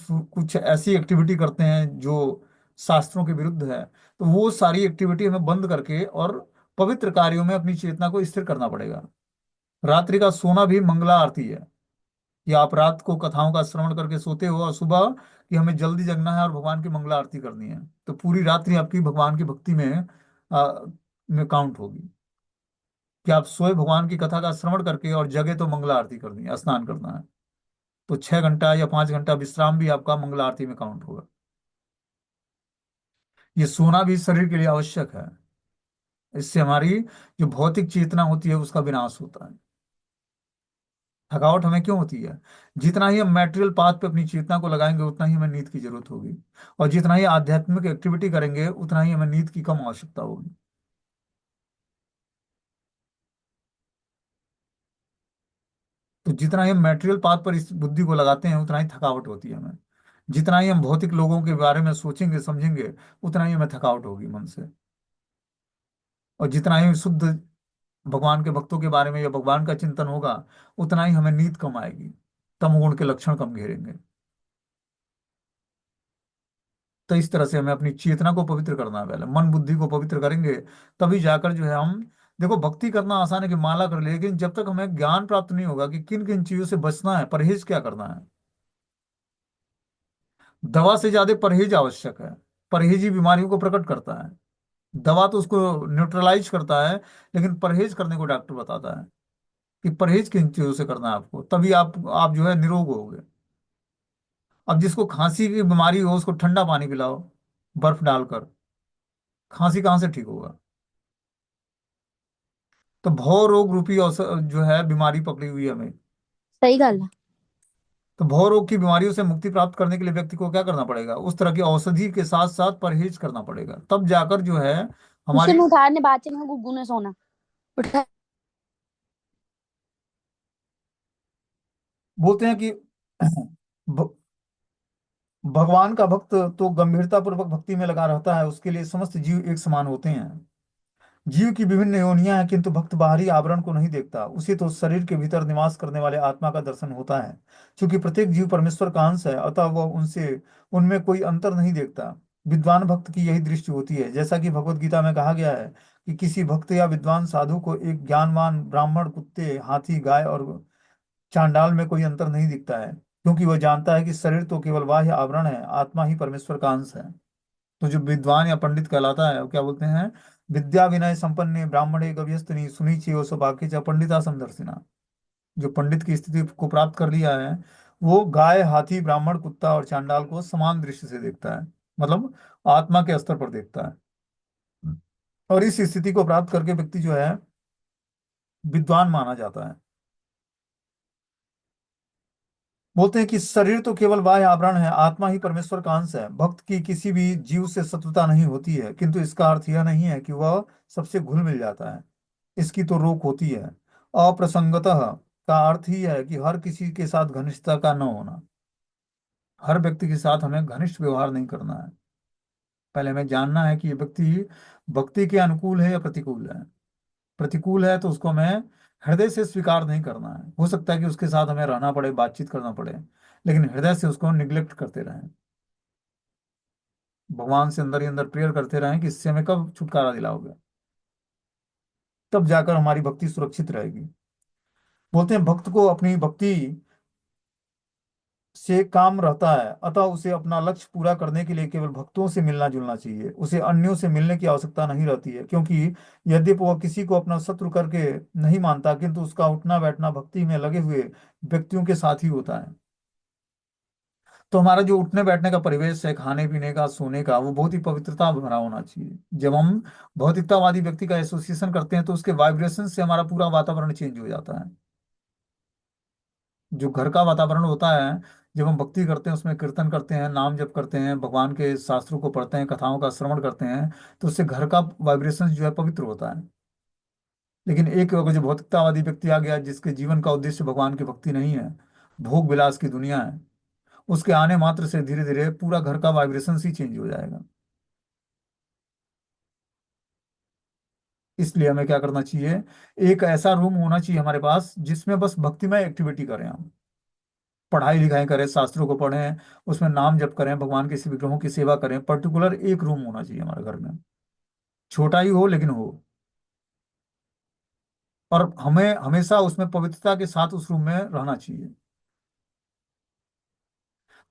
कुछ ऐसी एक्टिविटी करते हैं जो शास्त्रों के विरुद्ध है। तो वो सारी एक्टिविटी हमें बंद करके और पवित्र कार्यों में अपनी चेतना को स्थिर करना पड़ेगा। रात्रि का सोना भी मंगला आरती है, कि आप रात को कथाओं का श्रवण करके सोते हो और सुबह कि हमें जल्दी जगना है और भगवान की मंगला आरती करनी है, तो पूरी रात्रि आपकी भगवान की भक्ति में काउंट होगी। कि आप सोए भगवान की कथा का श्रवण करके और जगे तो मंगला आरती करनी है, स्नान करना है, तो 6 घंटा या 5 घंटा विश्राम भी आपका मंगला आरती में काउंट होगा। ये सोना भी शरीर के लिए आवश्यक है। इससे हमारी जो भौतिक चेतना होती है उसका विनाश होता है। थकावट हमें क्यों होती है? जितना ही हम मैटेरियल पाथ पे अपनी चेतना को लगाएंगे उतना ही हमें नींद की जरूरत होगी, और जितना ही आध्यात्मिक एक्टिविटी करेंगे उतना ही हमें नींद की कम आवश्यकता होगी। तो जितना ही हम मैटेरियल पाथ पर इस बुद्धि को लगाते हैं उतना ही थकावट होती है हमें। जितना ही हम भौतिक लोगों के बारे में सोचेंगे समझेंगे उतना ही हमें थकावट होगी मन से। और जितना ही शुद्ध भगवान के भक्तों के बारे में या भगवान का चिंतन होगा उतना ही हमें नींद कम आएगी, तमोगुण के लक्षण कम घेरेंगे। तो इस तरह से हमें अपनी चेतना को पवित्र करना है। पहले मन बुद्धि को पवित्र करेंगे तभी जाकर जो है हम, देखो भक्ति करना आसान है कि माला कर ले, लेकिन जब तक हमें ज्ञान प्राप्त नहीं होगा कि किन किन चीजों से बचना है, परहेज क्या करना है। दवा से ज्यादा परहेज आवश्यक है। परहेज ही बीमारियों को प्रकट करता है। दवा तो उसको न्यूट्रलाइज करता है, लेकिन परहेज करने को डॉक्टर बताता है कि परहेज किन चीजों से करना है आपको, तभी आप जो है निरोग होगे। अब जिसको खांसी की बीमारी हो उसको ठंडा पानी पिलाओ बर्फ डालकर, खांसी कहाँ से ठीक होगा? तो भव रोग रूपी जो है बीमारी पकड़ी हुई है हमें। सही गल है। तो भव रोग की बीमारियों से मुक्ति प्राप्त करने के लिए व्यक्ति को क्या करना पड़ेगा? उस तरह की औषधि के साथ साथ परहेज करना पड़ेगा, तब जाकर जो है उसे हमारी। में उठाने बाद में गुग्गू ने सोना उठा। बोलते हैं कि भ- भगवान का भक्त तो गंभीरता पूर्वक भक्ति में लगा रहता है, उसके लिए समस्त जीव एक समान होते हैं। जीव की विभिन्न योनियां हैं, किंतु भक्त बाहरी आवरण को नहीं देखता, उसे तो शरीर के भीतर निवास करने वाले आत्मा का दर्शन होता है। क्योंकि प्रत्येक जीव परमेश्वर का अंश है, अतः वह उनसे उनमें कोई अंतर नहीं देखता। विद्वान भक्त की यही दृष्टि होती है, जैसा कि भगवत गीता में कहा गया है कि किसी भक्त या विद्वान साधु को एक ज्ञानवान ब्राह्मण, कुत्ते, हाथी, गाय और चांडाल में कोई अंतर नहीं दिखता है, क्योंकि वह जानता है कि शरीर तो केवल बाह्य आवरण है, आत्मा ही परमेश्वर का अंश है। तो जो विद्वान या पंडित कहलाता है वो क्या बोलते हैं? विद्या विनय संपन्ने ब्राह्मणे गव्यस्तिनि सुनीचि और सौभाग्य च पंडिता समदर्शिना। जो पंडित की स्थिति को प्राप्त कर लिया है वो गाय, हाथी, ब्राह्मण, कुत्ता और चांडाल को समान दृष्टि से देखता है, मतलब आत्मा के स्तर पर देखता है। और इस स्थिति को प्राप्त करके व्यक्ति जो है विद्वान माना जाता है। बोलते हैं कि शरीर तो केवल बाह्य आवरण है, आत्मा ही परमेश्वर का अंश है। भक्त की किसी भी जीव से शत्रुता नहीं होती है, किंतु इसका अर्थ यह नहीं है कि वह सबसे घुल मिल जाता है। इसकी तो रोक होती है। अप्रसंगतः का अर्थ ही है कि हर किसी के साथ घनिष्ठता का न होना। हर व्यक्ति के साथ हमें घनिष्ठ व्यवहार नहीं करना है। पहले हमें जानना है कि ये व्यक्ति भक्ति के अनुकूल है या प्रतिकूल है। प्रतिकूल है तो उसको हमें हृदय से स्वीकार नहीं करना है। हो सकता है कि उसके साथ हमें रहना पड़े, बातचीत करना पड़े, लेकिन हृदय से उसको निग्लेक्ट करते रहें। भगवान से अंदर ही अंदर प्रेयर करते रहें कि इससे हमें कब छुटकारा दिलाओगे, तब जाकर हमारी भक्ति सुरक्षित रहेगी। बोलते हैं भक्त को अपनी भक्ति से काम रहता है, अतः उसे अपना लक्ष्य पूरा करने के लिए केवल भक्तों से मिलना जुलना चाहिए, उसे अन्यों से मिलने की आवश्यकता नहीं रहती है। क्योंकि यद्यपि वह किसी को अपना शत्रु करके नहीं मानता, किंतु उसका उठना बैठना भक्ति में लगे हुए व्यक्तियों के साथ ही होता है। तो हमारा जो उठने बैठने का परिवेश है, खाने पीने का, सोने का, वो बहुत ही पवित्रता भरा होना चाहिए। जब हम भौतिकतावादी व्यक्ति का एसोसिएशन करते हैं तो उसके वाइब्रेशन से हमारा पूरा वातावरण चेंज हो जाता है। जो घर का वातावरण होता है, जब हम भक्ति करते हैं, उसमें कीर्तन करते हैं, नाम जप करते हैं, भगवान के शास्त्रों को पढ़ते हैं, कथाओं का श्रवण करते हैं, तो उससे घर का वाइब्रेशन जो है पवित्र होता है। लेकिन एक अगर जो भौतिकतावादी व्यक्ति आ गया जिसके जीवन का उद्देश्य भगवान की भक्ति नहीं है, भोग विलास की दुनिया है, उसके आने मात्र से धीरे धीरे पूरा घर का वाइब्रेशन ही चेंज हो जाएगा। इसलिए हमें क्या करना चाहिए? एक ऐसा रूम होना चाहिए हमारे पास जिसमें बस भक्तिमय एक्टिविटी करें हम, पढ़ाई लिखाई करें, शास्त्रों को पढ़ें, उसमें नाम जप करें, भगवान के विग्रहों की सेवा करें। पर्टिकुलर एक रूम होना चाहिए हमारे घर में, छोटा ही हो लेकिन हो। और हमें हमेशा उसमें पवित्रता के साथ उस रूम में रहना चाहिए।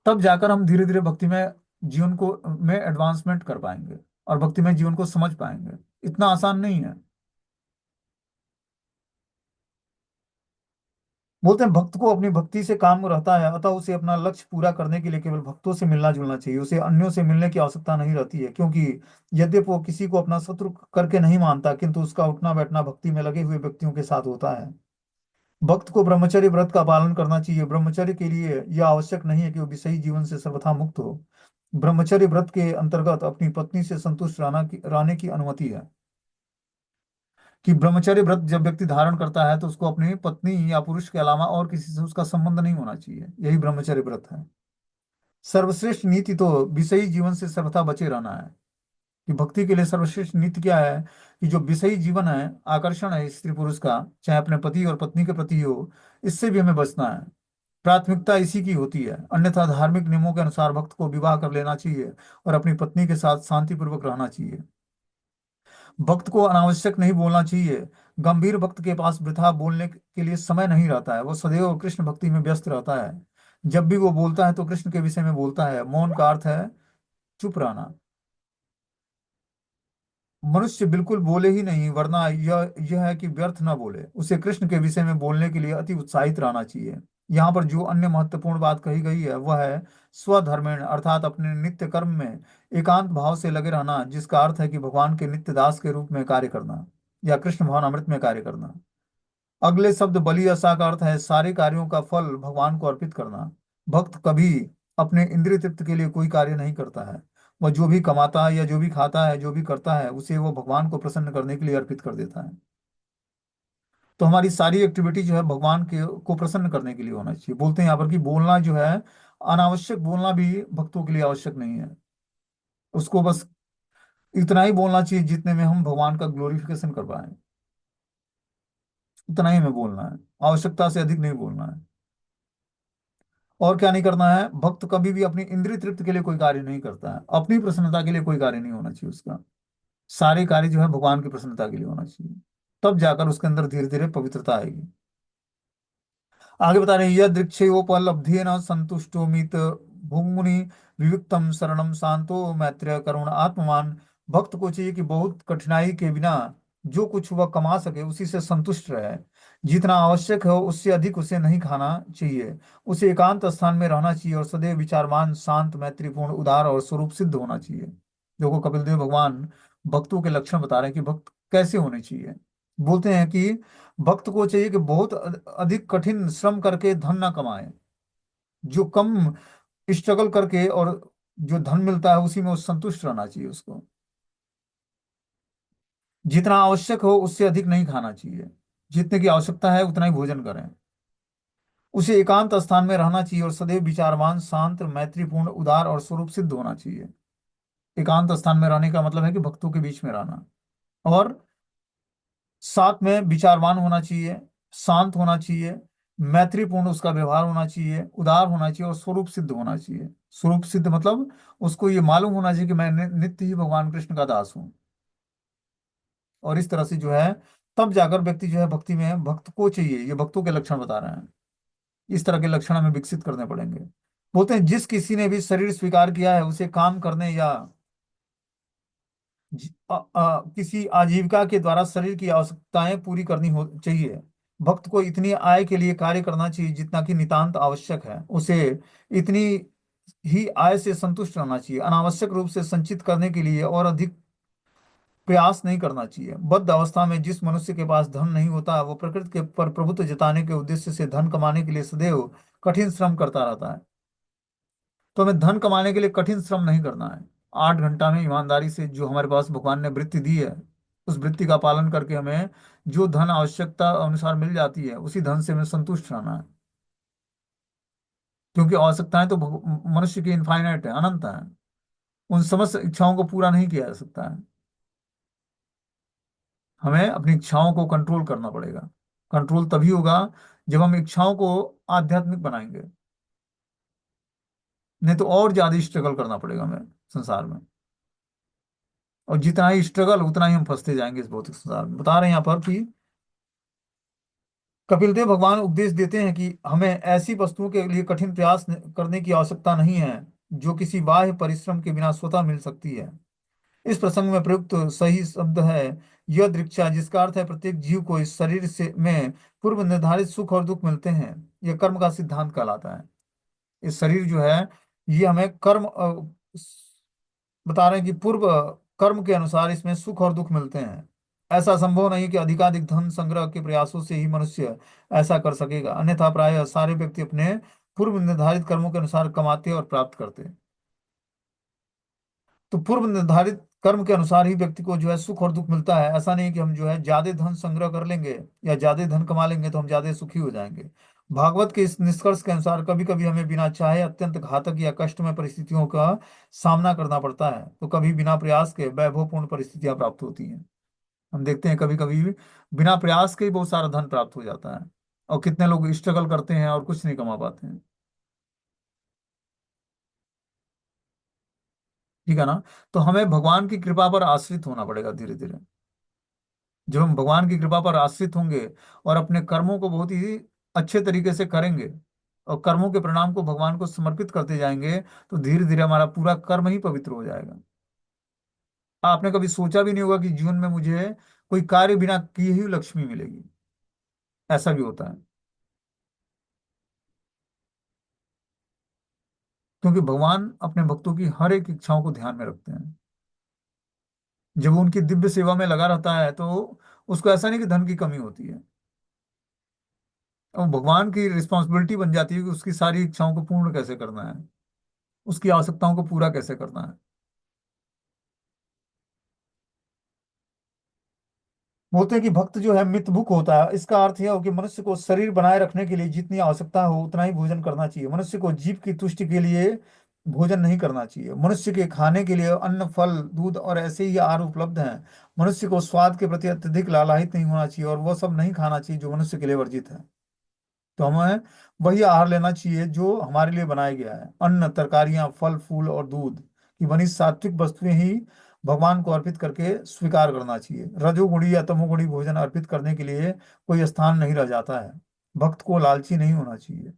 तब जाकर हम धीरे धीरे भक्ति में जीवन को में एडवांसमेंट कर पाएंगे और भक्ति में जीवन को समझ पाएंगे। इतना आसान नहीं है। बोलते हैं भक्त को अपनी भक्ति से काम रहता है, अतः उसे अपना लक्ष्य पूरा करने के लिए केवल भक्तों से मिलना जुलना चाहिए, उसे अन्यों से मिलने की आवश्यकता नहीं रहती है, क्योंकि यद्यपि वो किसी को अपना शत्रु करके नहीं मानता, किंतु उसका उठना बैठना भक्ति में लगे हुए व्यक्तियों के साथ होता है। भक्त को ब्रह्मचर्य व्रत का पालन करना चाहिए। ब्रह्मचर्य के लिए यह आवश्यक नहीं है कि वो विषयी जीवन से सर्वथा मुक्त हो। ब्रह्मचर्य व्रत के अंतर्गत अपनी पत्नी से संतुष्ट रहने की अनुमति है। कि ब्रह्मचर्य व्रत जब व्यक्ति धारण करता है तो उसको अपनी पत्नी या पुरुष के अलावा और किसी से उसका संबंध नहीं होना चाहिए, यही ब्रह्मचर्य व्रत है। सर्वश्रेष्ठ नीति तो विषयी जीवन से सर्वथा बचे रहना है। कि भक्ति के लिए सर्वश्रेष्ठ नीति क्या है? कि जो विषयी जीवन है, आकर्षण है स्त्री पुरुष का, चाहे अपने पति और पत्नी के प्रति हो, इससे भी हमें बचना है। प्राथमिकता इसी की होती है, अन्यथा धार्मिक नियमों के अनुसार भक्त को विवाह कर लेना चाहिए और अपनी पत्नी के साथ शांतिपूर्वक रहना चाहिए। भक्त को अनावश्यक नहीं बोलना चाहिए। गंभीर भक्त के पास वृथा बोलने के लिए समय नहीं रहता है, वो सदैव कृष्ण भक्ति में व्यस्त रहता है। जब भी वो बोलता है तो कृष्ण के विषय में बोलता है। मौन का अर्थ है चुप रहना। मनुष्य बिल्कुल बोले ही नहीं, वरना यह है कि व्यर्थ न बोले। उसे कृष्ण के विषय में बोलने के लिए अति उत्साहित रहना चाहिए। यहाँ पर जो अन्य महत्वपूर्ण बात कही गई है वह है स्वधर्मेण, अर्थात अपने नित्य कर्म में एकांत भाव से लगे रहना, जिसका अर्थ है कि भगवान के नित्य दास के रूप में कार्य करना या कृष्ण भवन अमृत में कार्य करना। अगले शब्द बलि असा का अर्थ है सारे कार्यों का फल भगवान को अर्पित करना। भक्त कभी अपने इंद्रिय तृप्ति के लिए कोई कार्य नहीं करता है। वह जो भी कमाता है या जो भी खाता है, जो भी करता है, उसे वो भगवान को प्रसन्न करने के लिए अर्पित कर देता है। तो हमारी सारी एक्टिविटी जो है भगवान के को प्रसन्न करने के लिए होना चाहिए। बोलते हैं यहाँ पर कि बोलना जो है, अनावश्यक बोलना भी भक्तों के लिए आवश्यक नहीं है। उसको बस इतना ही बोलना चाहिए जितने में हम भगवान का ग्लोरिफिकेशन कर पाए, उतना ही हमें बोलना है, आवश्यकता से अधिक नहीं बोलना है। और क्या नहीं करना है? भक्त कभी भी अपनी इंद्रिय तृप्ति के लिए कोई कार्य नहीं करता है, अपनी प्रसन्नता के लिए कोई कार्य नहीं होना चाहिए उसका। सारे कार्य जो है भगवान की प्रसन्नता के लिए होना चाहिए, तब जाकर उसके अंदर धीरे धीरे पवित्रता आएगी। आगे बता रहे हैं, यह दृक्षयोपलब्धेन संतुष्टो मित भूमुनि विविक्तम शरणम शांतो मैत्रेय करुण आत्मवान। भक्त को चाहिए कि बहुत कठिनाई के बिना जो कुछ वह कमा सके उसी से संतुष्ट रहे। जितना आवश्यक हो उससे अधिक उसे नहीं खाना चाहिए। उसे एकांत स्थान में रहना चाहिए और सदैव विचारवान, शांत, मैत्रीपूर्ण, उदार और स्वरूप सिद्ध होना चाहिए। देखो कपिल देव भगवान भक्तों के लक्षण बता रहे हैं कि भक्त कैसे होने चाहिए। बोलते हैं कि भक्त को चाहिए कि बहुत अधिक कठिन श्रम करके धन ना कमाए, जो कम स्ट्रगल करके और जो धन मिलता है उसी में वो संतुष्ट रहना चाहिए उसको। जितना आवश्यक हो उससे अधिक नहीं खाना चाहिए, जितने की आवश्यकता है उतना ही भोजन करें। उसे एकांत स्थान में रहना चाहिए और सदैव विचारवान, शांत, मैत्रीपूर्ण, उदार और स्वरूप सिद्ध होना चाहिए। एकांत स्थान में रहने का मतलब है कि भक्तों के बीच में रहना, और साथ में विचारवान होना चाहिए, शांत होना चाहिए, मैत्रीपूर्ण उसका व्यवहार होना चाहिए, उदार होना चाहिए और स्वरूप सिद्ध होना चाहिए। स्वरूप सिद्ध मतलब उसको ये मालूम होना चाहिए कि मैं नित्य ही भगवान कृष्ण का दास हूँ। और इस तरह से जो है तब जाकर व्यक्ति जो है भक्ति में है। भक्त को चाहिए, ये भक्तों के लक्षण बता रहे हैं, इस तरह के लक्षण हमें विकसित करने पड़ेंगे। बोलते हैं जिस किसी ने भी शरीर स्वीकार किया है उसे काम करने या किसी आजीविका के द्वारा शरीर की आवश्यकताएं पूरी करनी हो चाहिए। भक्त को इतनी आय के लिए कार्य करना चाहिए जितना कि नितांत आवश्यक है। उसे इतनी ही आय से संतुष्ट रहना चाहिए। अनावश्यक रूप से संचित करने के लिए और अधिक प्रयास नहीं करना चाहिए। बद्ध अवस्था में जिस मनुष्य के पास धन नहीं होता वो प्रकृति के पर प्रभुत्व जताने के उद्देश्य से धन कमाने के लिए सदैव कठिन श्रम करता रहता है। तो हमें धन कमाने के लिए कठिन श्रम नहीं करना है। 8 घंटा में ईमानदारी से जो हमारे पास भगवान ने वृत्ति दी है, उस वृत्ति का पालन करके हमें जो धन आवश्यकता अनुसार मिल जाती है उसी धन से हमें संतुष्ट रहना है। क्योंकि आवश्यकताएं तो मनुष्य की इनफाइनाइट है, अनंत है। उन समस्त इच्छाओं को पूरा नहीं किया जा सकता है। हमें अपनी इच्छाओं को कंट्रोल करना पड़ेगा। कंट्रोल तभी होगा जब हम इच्छाओं को आध्यात्मिक बनाएंगे, नहीं तो और ज्यादा स्ट्रगल करना पड़ेगा हमें संसार में। और जितना ही स्ट्रगल उतना ही हम फंसते जाएंगे इस भौतिक संसार में। बता रहे हैं यहाँ पर कि कपिल देव भगवान उपदेश देते हैं कि हमें ऐसी वस्तुओं के लिए कठिन प्रयास करने की आवश्यकता नहीं है जो किसी बाह्य परिश्रम के बिना स्वतः मिल सकती है। इस प्रसंग में प्रयुक्त सही शब्द है यह दृक्षा, जिसका अर्थ है प्रत्येक जीव को इस शरीर से में पूर्व निर्धारित सुख और दुख मिलते हैं। यह कर्म का सिद्धांत कहलाता है। इस शरीर जो है, ये हमें कर्म बता रहे हैं कि पूर्व कर्म के अनुसार इसमें सुख और दुख मिलते हैं। ऐसा संभव नहीं कि अधिकाधिक धन संग्रह के प्रयासों से ही मनुष्य ऐसा कर सकेगा, अन्यथा प्रायः सारे व्यक्ति अपने पूर्व निर्धारित कर्मों के अनुसार कमाते और प्राप्त करते हैं। तो पूर्व निर्धारित कर्म के अनुसार ही व्यक्ति को जो है सुख और दुख मिलता है। ऐसा नहीं कि हम जो है ज्यादा धन संग्रह कर लेंगे या ज्यादा धन कमा लेंगे तो हम ज्यादा सुखी हो जाएंगे। भागवत के इस निष्कर्ष के अनुसार कभी कभी हमें बिना चाहे अत्यंत घातक या कष्टमय परिस्थितियों का सामना करना पड़ता है, तो कभी बिना प्रयास के वैभवपूर्ण परिस्थितियां प्राप्त होती हैं। हम देखते हैं कभी कभी बिना प्रयास के ही बहुत सारा धन प्राप्त हो जाता है, और कितने लोग स्ट्रगल करते हैं और कुछ नहीं कमा पाते हैं। ठीक है ना। तो हमें भगवान की कृपा पर आश्रित होना पड़ेगा धीरे धीरे। जब हम भगवान की कृपा पर आश्रित होंगे और अपने कर्मों को बहुत ही अच्छे तरीके से करेंगे और कर्मों के परिणाम को भगवान को समर्पित करते जाएंगे, तो धीरे धीरे हमारा पूरा कर्म ही पवित्र हो जाएगा। आपने कभी सोचा भी नहीं होगा कि जीवन में मुझे कोई कार्य बिना किए ही लक्ष्मी मिलेगी। ऐसा भी होता है, क्योंकि भगवान अपने भक्तों की हर एक इच्छाओं को ध्यान में रखते हैं। जब वो उनकी दिव्य सेवा में लगा रहता है तो उसको ऐसा नहीं कि धन की कमी होती है। और भगवान की रिस्पॉन्सिबिलिटी बन जाती है कि उसकी सारी इच्छाओं को पूर्ण कैसे करना है, उसकी आवश्यकताओं को पूरा कैसे करना है। बोलते हैं कि भक्त जो है मितभुक होता है। इसका अर्थ यह हो कि मनुष्य को शरीर बनाए रखने के लिए जितनी आवश्यकता हो उतना ही भोजन करना चाहिए। मनुष्य को जीव की तुष्टि के लिए भोजन नहीं करना चाहिए। मनुष्य के खाने के लिए अन्न, फल, दूध और ऐसे ही आहार उपलब्ध हैं। मनुष्य को स्वाद के प्रति अत्यधिक लालायित नहीं होना चाहिए और वह सब नहीं खाना चाहिए जो मनुष्य के लिए वर्जित है। तो हमें वही आहार लेना चाहिए जो हमारे लिए बनाया गया है। अन्न, तरकारियां, फल फूल और दूध की बनी सात्विक वस्तुएं ही भगवान को अर्पित करके स्वीकार करना चाहिए। रजोगुणी या तमोगुणी भोजन अर्पित करने के लिए कोई स्थान नहीं रह जाता है। भक्त को लालची नहीं होना चाहिए।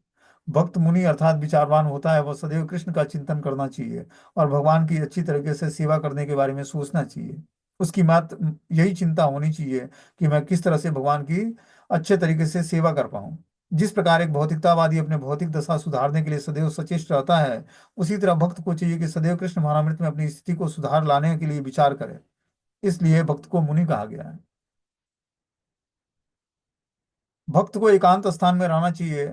भक्त मुनि अर्थात विचारवान होता है, वह सदैव कृष्ण का चिंतन करना चाहिए और भगवान की अच्छी तरीके से सेवा करने के बारे में सोचना चाहिए। उसकी मात्र यही चिंता होनी चाहिए कि मैं किस तरह से भगवान की अच्छे तरीके से सेवा कर पाऊं। जिस प्रकार एक भौतिकतावादी अपने भौतिक दशा सुधारने के लिए सदैव सचेष्ट रहता है, उसी तरह भक्त को चाहिए कि सदैव कृष्ण भावनामृत में अपनी स्थिति को सुधार लाने के लिए विचार करे। इसलिए भक्त को मुनि कहा गया है। भक्त को एकांत स्थान में रहना चाहिए।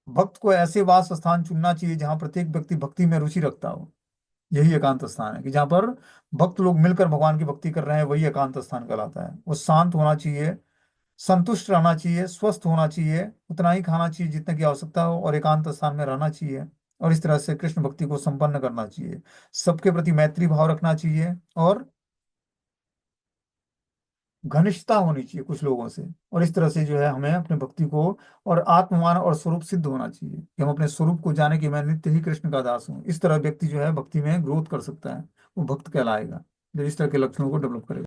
भक्त को ऐसे वास स्थान चुनना चाहिए जहां प्रत्येक व्यक्ति भक्ति में रुचि रखता हो। यही एकांत स्थान है कि जहाँ पर भक्त लोग मिलकर भगवान की भक्ति कर रहे हैं, वही एकांत स्थान कहलाता है। वो शांत होना चाहिए, संतुष्ट रहना चाहिए, स्वस्थ होना चाहिए, उतना ही खाना चाहिए जितने की आवश्यकता हो और एकांत स्थान में रहना चाहिए। और इस तरह से कृष्ण भक्ति को संपन्न करना चाहिए। सबके प्रति मैत्री भाव रखना चाहिए और घनिष्ठता होनी चाहिए कुछ लोगों से। और इस तरह से जो है हमें अपने भक्ति को और आत्ममान और स्वरूप सिद्ध होना चाहिए कि हम अपने स्वरूप को जाने कि मैं नित्य ही कृष्ण का दास हूँ। इस तरह व्यक्ति जो है भक्ति में ग्रोथ कर सकता है, वो भक्त कहलाएगा जब इस तरह के लक्षणों को डेवलप करेगा।